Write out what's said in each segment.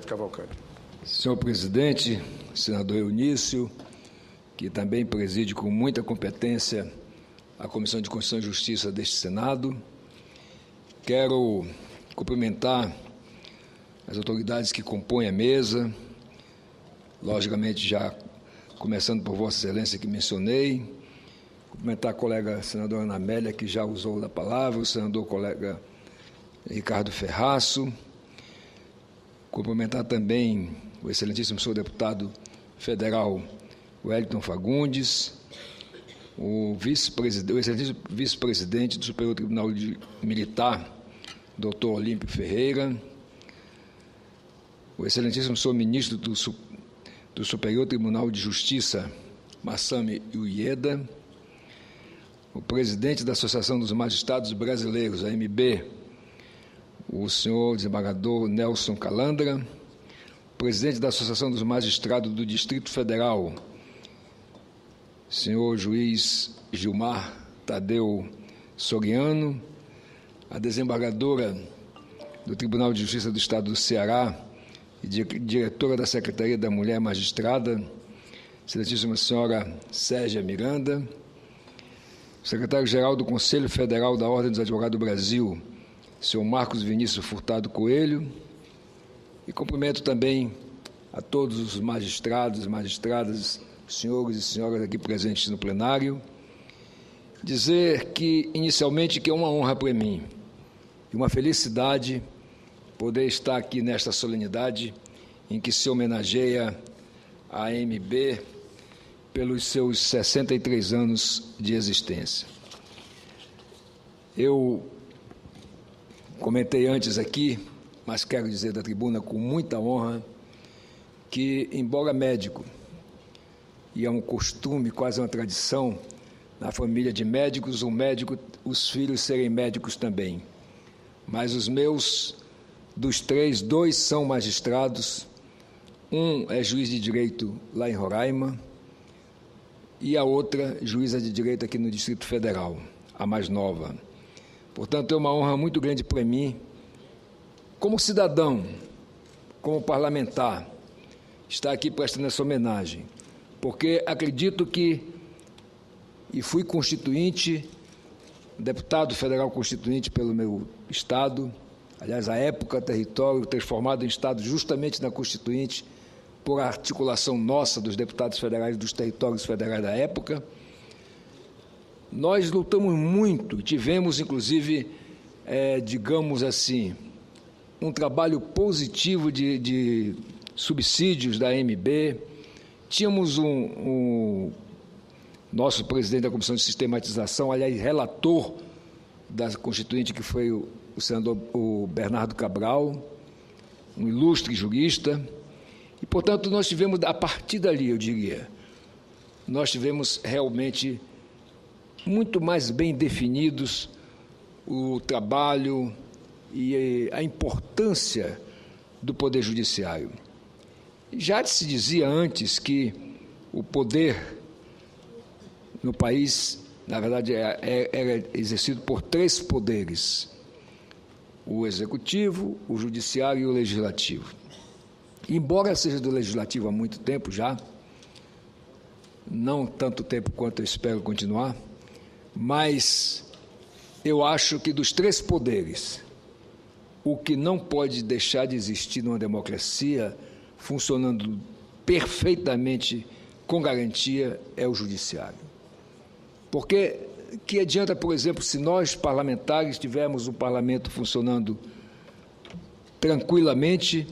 Cavalcante. Senhor presidente, senador Eunício, que também preside com muita competência a Comissão de Constituição e Justiça deste Senado, quero cumprimentar as autoridades que compõem a mesa, logicamente já começando por Vossa Excelência que mencionei, cumprimentar a colega senadora Ana Amélia, que já usou da palavra, o senador colega Ricardo Ferraço, cumprimentar também o excelentíssimo senhor deputado federal Wellington Fagundes, o excelentíssimo vice-presidente do Superior Tribunal Militar, doutor Olímpio Ferreira, o excelentíssimo senhor ministro do Superior Tribunal de Justiça, Massami Uieda, o presidente da Associação dos Magistrados Brasileiros, AMB, o senhor desembargador Nelson Calandra, presidente da Associação dos Magistrados do Distrito Federal, senhor juiz Gilmar Tadeu Soriano, a desembargadora do Tribunal de Justiça do Estado do Ceará e diretora da Secretaria da Mulher Magistrada, excelentíssima senhora Sérgia Miranda, secretário-geral do Conselho Federal da Ordem dos Advogados do Brasil, senhor Marcos Vinícius Furtado Coelho, e cumprimento também a todos os magistrados, magistradas, senhores e senhoras aqui presentes no plenário, dizer que, inicialmente, que é uma honra para mim e uma felicidade poder estar aqui nesta solenidade em que se homenageia a AMB pelos seus 63 anos de existência. Eu comentei antes aqui, mas quero dizer da tribuna com muita honra, que, embora médico, e é um costume, quase uma tradição, na família de médicos, os filhos serem médicos também. Mas os meus, dos três, dois são magistrados, um é juiz de direito lá em Roraima, e a outra, juíza de direito aqui no Distrito Federal, a mais nova. Portanto, é uma honra muito grande para mim, como cidadão, como parlamentar, estar aqui prestando essa homenagem, porque acredito que, e fui constituinte, deputado federal constituinte pelo meu estado, aliás, à época, território transformado em estado justamente na constituinte, por articulação nossa dos deputados federais dos territórios federais da época. Nós lutamos muito, tivemos, inclusive, digamos assim, um trabalho positivo de subsídios da AMB. Tínhamos nosso presidente da Comissão de Sistematização, aliás, relator da Constituinte, que foi o senador Bernardo Cabral, um ilustre jurista. E, portanto, nós tivemos, a partir dali, eu diria, nós tivemos realmente muito mais bem definidos o trabalho e a importância do Poder Judiciário. Já se dizia antes que o poder no país, na verdade, era exercido por três poderes: o Executivo, o Judiciário e o Legislativo. Embora seja do Legislativo há muito tempo já, não tanto tempo quanto eu espero continuar, mas eu acho que dos três poderes, o que não pode deixar de existir numa democracia funcionando perfeitamente com garantia é o judiciário. Porque que adianta, por exemplo, se nós parlamentares tivermos o parlamento funcionando tranquilamente,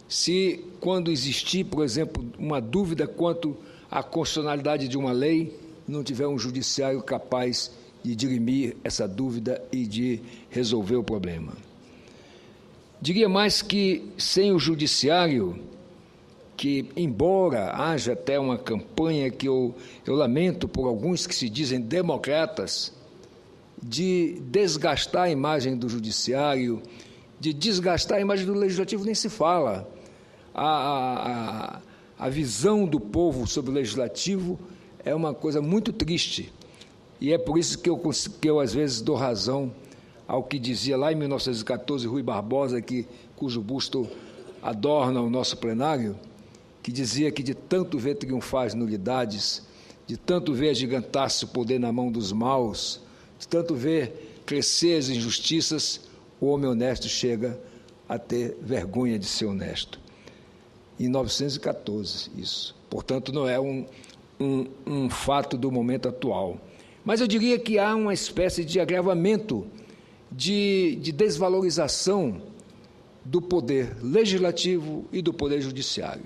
se quando existir, por exemplo, uma dúvida quanto à constitucionalidade de uma lei, não tiver um judiciário capaz de dirimir essa dúvida e de resolver o problema. Diria mais que sem o judiciário, que embora haja até uma campanha que eu lamento por alguns que se dizem democratas, de desgastar a imagem do judiciário, de desgastar a imagem do legislativo, nem se fala. A visão do povo sobre o legislativo é uma coisa muito triste, e é por isso que eu às vezes dou razão ao que dizia lá em 1914 Rui Barbosa, cujo busto adorna o nosso plenário, que dizia que de tanto ver triunfar as nulidades, de tanto ver agigantar-se o poder na mão dos maus, de tanto ver crescer as injustiças, o homem honesto chega a ter vergonha de ser honesto. Em 1914, isso. Portanto, não é um fato do momento atual. Mas eu diria que há uma espécie de agravamento, de desvalorização do poder legislativo e do poder judiciário.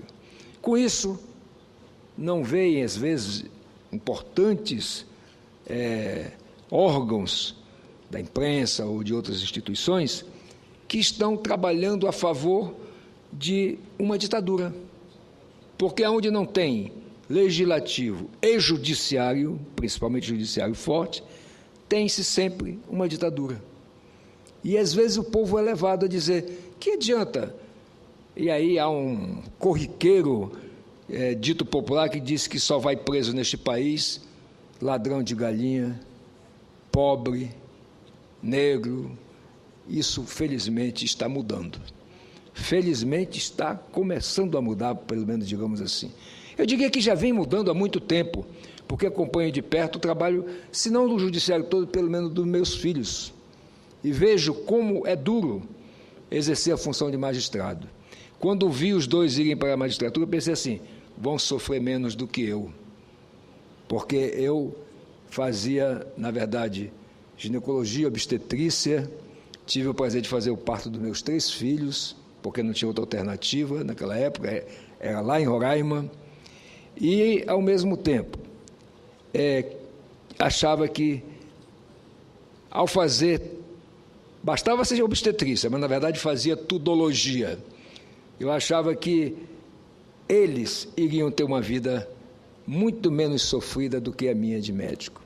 Com isso, não veem, às vezes, importantes órgãos da imprensa ou de outras instituições que estão trabalhando a favor de uma ditadura. Porque onde não tem legislativo e judiciário, principalmente judiciário forte, tem-se sempre uma ditadura. E, às vezes, o povo é levado a dizer, que adianta? E aí há um corriqueiro dito popular que diz que só vai preso neste país ladrão de galinha, pobre, negro. Isso, felizmente, está mudando. Felizmente, está começando a mudar, pelo menos, digamos assim. Eu diria que já vem mudando há muito tempo, porque acompanho de perto o trabalho, se não do judiciário todo, pelo menos dos meus filhos. E vejo como é duro exercer a função de magistrado. Quando vi os dois irem para a magistratura, pensei assim, vão sofrer menos do que eu. Porque eu fazia, na verdade, ginecologia, obstetrícia, tive o prazer de fazer o parto dos meus 3 filhos, porque não tinha outra alternativa naquela época, era lá em Roraima, e, ao mesmo tempo, achava que, ao fazer, bastava ser obstetrícia, mas, na verdade, fazia tudologia. Eu achava que eles iriam ter uma vida muito menos sofrida do que a minha de médico.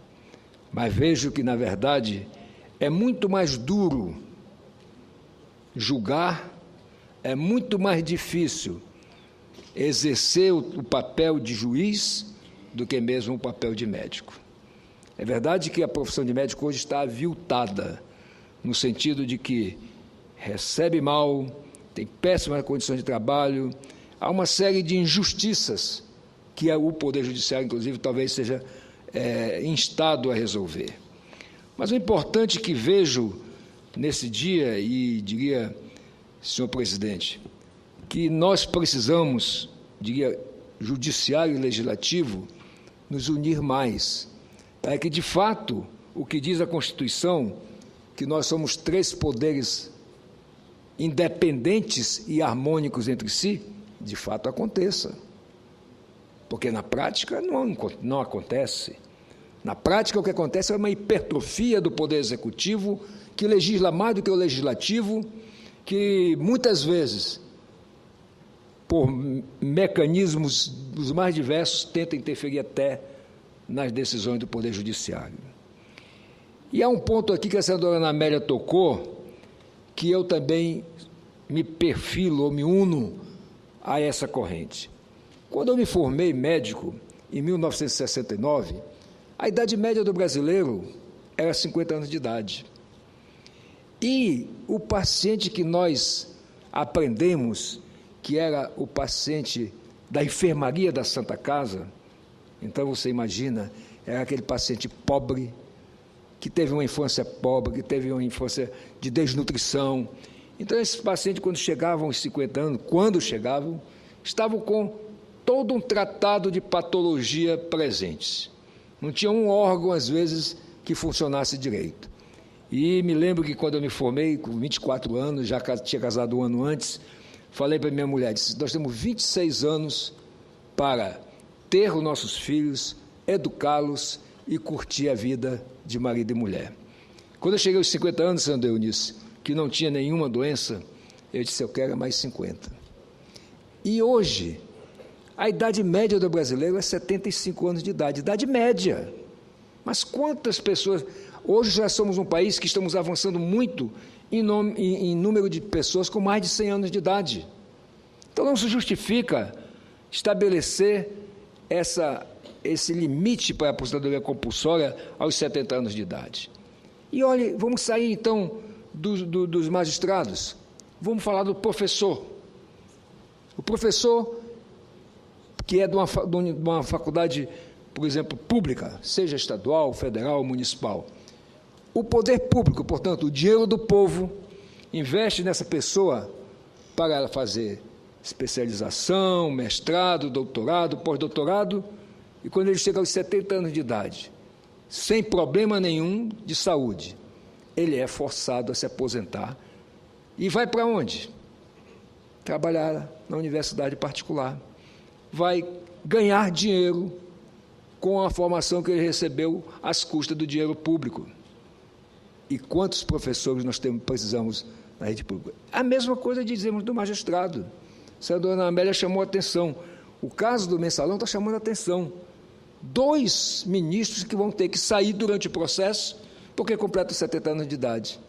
Mas vejo que, na verdade, é muito mais duro julgar, é muito mais difícil exercer o papel de juiz do que mesmo o papel de médico. É verdade que a profissão de médico hoje está aviltada, no sentido de que recebe mal, tem péssimas condições de trabalho, há uma série de injustiças que o Poder Judiciário, inclusive, talvez seja instado a resolver. Mas o importante que vejo nesse dia, e diria, senhor presidente, que nós precisamos, diria, judiciário e legislativo, nos unir mais, para que, de fato, o que diz a Constituição, que nós somos 3 poderes independentes e harmônicos entre si, de fato aconteça. Porque na prática não acontece. Na prática o que acontece é uma hipertrofia do Poder Executivo, que legisla mais do que o Legislativo, que muitas vezes, por mecanismos dos mais diversos, tenta interferir até nas decisões do Poder Judiciário. E há um ponto aqui que a senadora Ana Amélia tocou, que eu também me perfilo ou me uno a essa corrente. Quando eu me formei médico, em 1969, a idade média do brasileiro era 50 anos de idade. E o paciente que nós aprendemos, que era o paciente da enfermaria da Santa Casa, então você imagina, era aquele paciente pobre, que teve uma infância pobre, que teve uma infância de desnutrição. Então, esses pacientes, quando chegavam aos 50 anos, estavam com todo um tratado de patologia presentes. Não tinha um órgão, às vezes, que funcionasse direito. E me lembro que, quando eu me formei, com 24 anos, já tinha casado um ano antes, falei para minha mulher, disse, nós temos 26 anos para ter os nossos filhos, educá-los e curtir a vida de marido e mulher. Quando eu cheguei aos 50 anos, senador Eunice, que não tinha nenhuma doença, eu disse, eu quero mais 50. E hoje, a idade média do brasileiro é 75 anos de idade média. Mas quantas pessoas... Hoje já somos um país que estamos avançando muito em número de pessoas com mais de 100 anos de idade. Então não se justifica estabelecer esse limite para a aposentadoria compulsória aos 70 anos de idade. E olhe, vamos sair então dos magistrados, vamos falar do professor. O professor que é de uma faculdade, por exemplo, pública, seja estadual, federal, municipal. O poder público, portanto, o dinheiro do povo, investe nessa pessoa para ela fazer especialização, mestrado, doutorado, pós-doutorado, e quando ele chega aos 70 anos de idade, sem problema nenhum de saúde, ele é forçado a se aposentar. E vai para onde? Trabalhar na universidade particular. Vai ganhar dinheiro com a formação que ele recebeu às custas do dinheiro público. E quantos professores nós precisamos na rede pública? A mesma coisa dizemos do magistrado. A senadora Ana Amélia chamou a atenção. O caso do mensalão está chamando a atenção. 2 ministros que vão ter que sair durante o processo porque completam 70 anos de idade.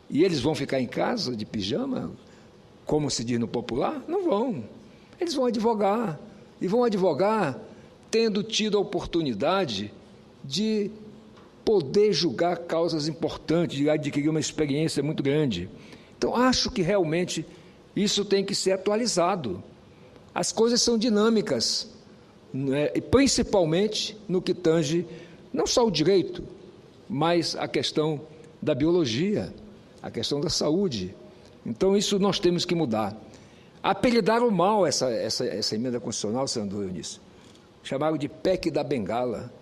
E eles vão ficar em casa de pijama, como se diz no popular? Não vão. Eles vão advogar. E vão advogar tendo tido a oportunidade de poder julgar causas importantes, de adquirir uma experiência muito grande. Então, acho que realmente isso tem que ser atualizado. As coisas são dinâmicas, né? E principalmente no que tange não só o direito, mas a questão da biologia, a questão da saúde. Então, isso nós temos que mudar. Apelidaram mal essa emenda constitucional, senador Eunício. Chamaram de PEC da bengala.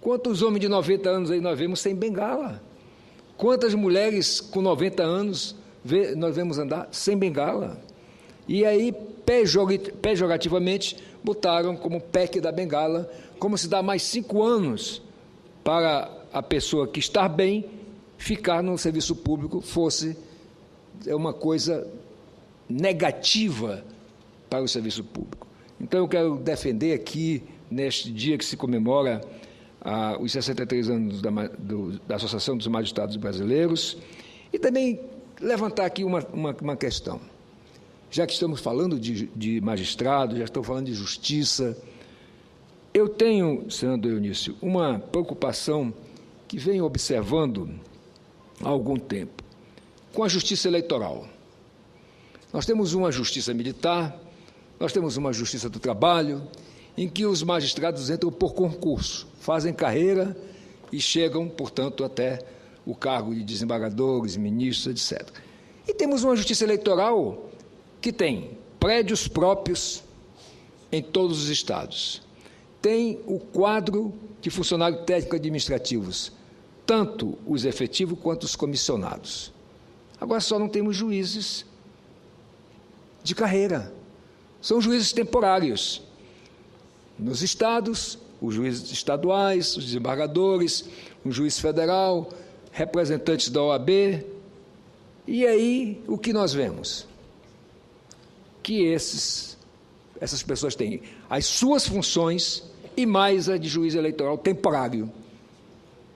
Quantos homens de 90 anos aí nós vemos sem bengala? Quantas mulheres com 90 anos nós vemos andar sem bengala? E aí, pejorativamente, botaram como PEC da bengala, como se dá mais 5 anos para a pessoa que está bem ficar no serviço público fosse uma coisa negativa para o serviço público. Então, eu quero defender aqui, neste dia que se comemora os 63 anos da Associação dos Magistrados Brasileiros, e também levantar aqui uma questão. Já que estamos falando de magistrado, já estamos falando de justiça, eu tenho, senador Eunício, uma preocupação que venho observando há algum tempo, com a justiça eleitoral. Nós temos uma justiça militar, nós temos uma justiça do trabalho, em que os magistrados entram por concurso, fazem carreira e chegam, portanto, até o cargo de desembargadores, ministros, etc. E temos uma justiça eleitoral que tem prédios próprios em todos os estados. Tem o quadro de funcionários técnico-administrativos, tanto os efetivos quanto os comissionados. Agora só não temos juízes de carreira. São juízes temporários. Nos estados, os juízes estaduais, os desembargadores, o juiz federal, representantes da OAB. E aí, o que nós vemos? Que essas pessoas têm as suas funções e mais a de juiz eleitoral temporário.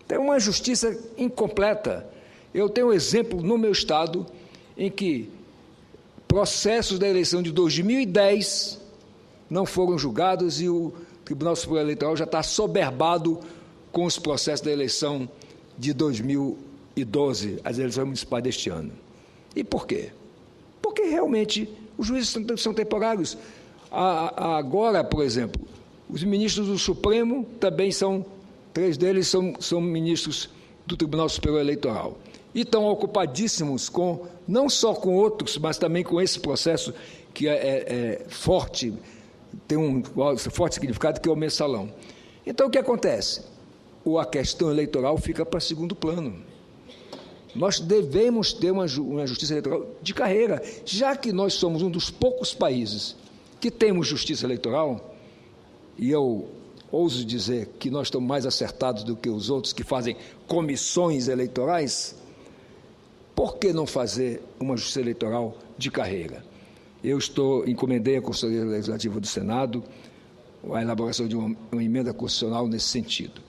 Então, é uma justiça incompleta. Eu tenho um exemplo no meu estado em que processos da eleição de 2010 não foram julgados e o Tribunal Superior Eleitoral já está assoberbado com os processos da eleição de 2012, as eleições municipais deste ano. E por quê? Porque realmente os juízes são temporários. Agora, por exemplo, os ministros do Supremo também são, 3 deles são ministros do Tribunal Superior Eleitoral. E estão ocupadíssimos não só com outros, mas também com esse processo que é forte, tem um forte significado, que é o mensalão. Então, o que acontece? A questão eleitoral fica para segundo plano. Nós devemos ter uma justiça eleitoral de carreira, já que nós somos um dos poucos países que temos justiça eleitoral, e eu ouso dizer que nós estamos mais acertados do que os outros que fazem comissões eleitorais. Por que não fazer uma justiça eleitoral de carreira? Eu encomendei à Conselheira Legislativa do Senado a elaboração de uma emenda constitucional nesse sentido.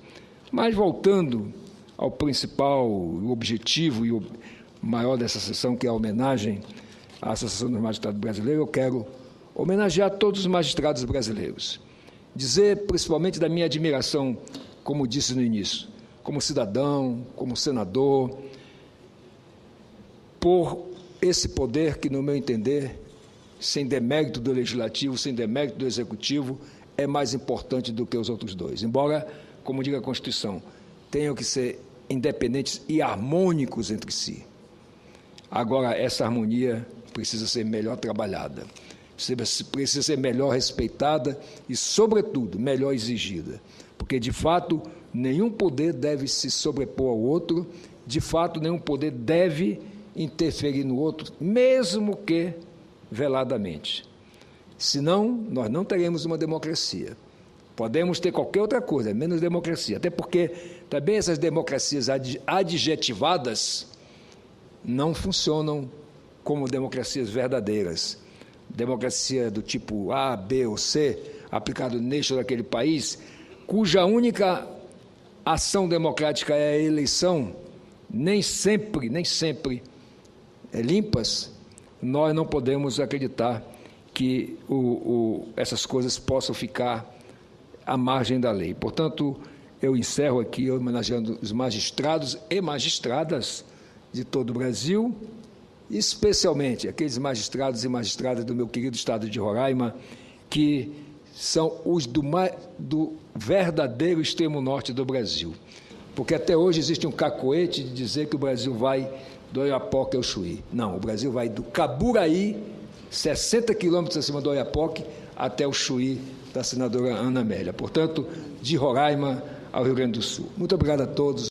Mas, voltando ao principal objetivo e o maior dessa sessão, que é a homenagem à Associação dos Magistrados Brasileiros, eu quero homenagear todos os magistrados brasileiros. Dizer, principalmente, da minha admiração, como disse no início, como cidadão, como senador, por esse poder que, no meu entender, sem demérito do Legislativo, sem demérito do Executivo, é mais importante do que os outros dois. Embora, como diz a Constituição, tenham que ser independentes e harmônicos entre si. Agora, essa harmonia precisa ser melhor trabalhada, precisa ser melhor respeitada e, sobretudo, melhor exigida. Porque, de fato, nenhum poder deve se sobrepor ao outro, de fato, nenhum poder deve interferir no outro, mesmo que veladamente. Senão, nós não teremos uma democracia. Podemos ter qualquer outra coisa, menos democracia. Até porque também essas democracias adjetivadas não funcionam como democracias verdadeiras. Democracia do tipo A, B ou C, aplicado neste ou naquele país, cuja única ação democrática é a eleição, nem sempre limpas, nós não podemos acreditar que essas coisas possam ficar à margem da lei. Portanto, eu encerro aqui homenageando os magistrados e magistradas de todo o Brasil, especialmente aqueles magistrados e magistradas do meu querido estado de Roraima, que são os do verdadeiro extremo norte do Brasil. Porque até hoje existe um cacoete de dizer que o Brasil vai do Oiapoque ao Chuí. Não, o Brasil vai do Caburaí, 60 quilômetros acima do Oiapoque, até o Chuí da senadora Ana Amélia. Portanto, de Roraima ao Rio Grande do Sul. Muito obrigado a todos.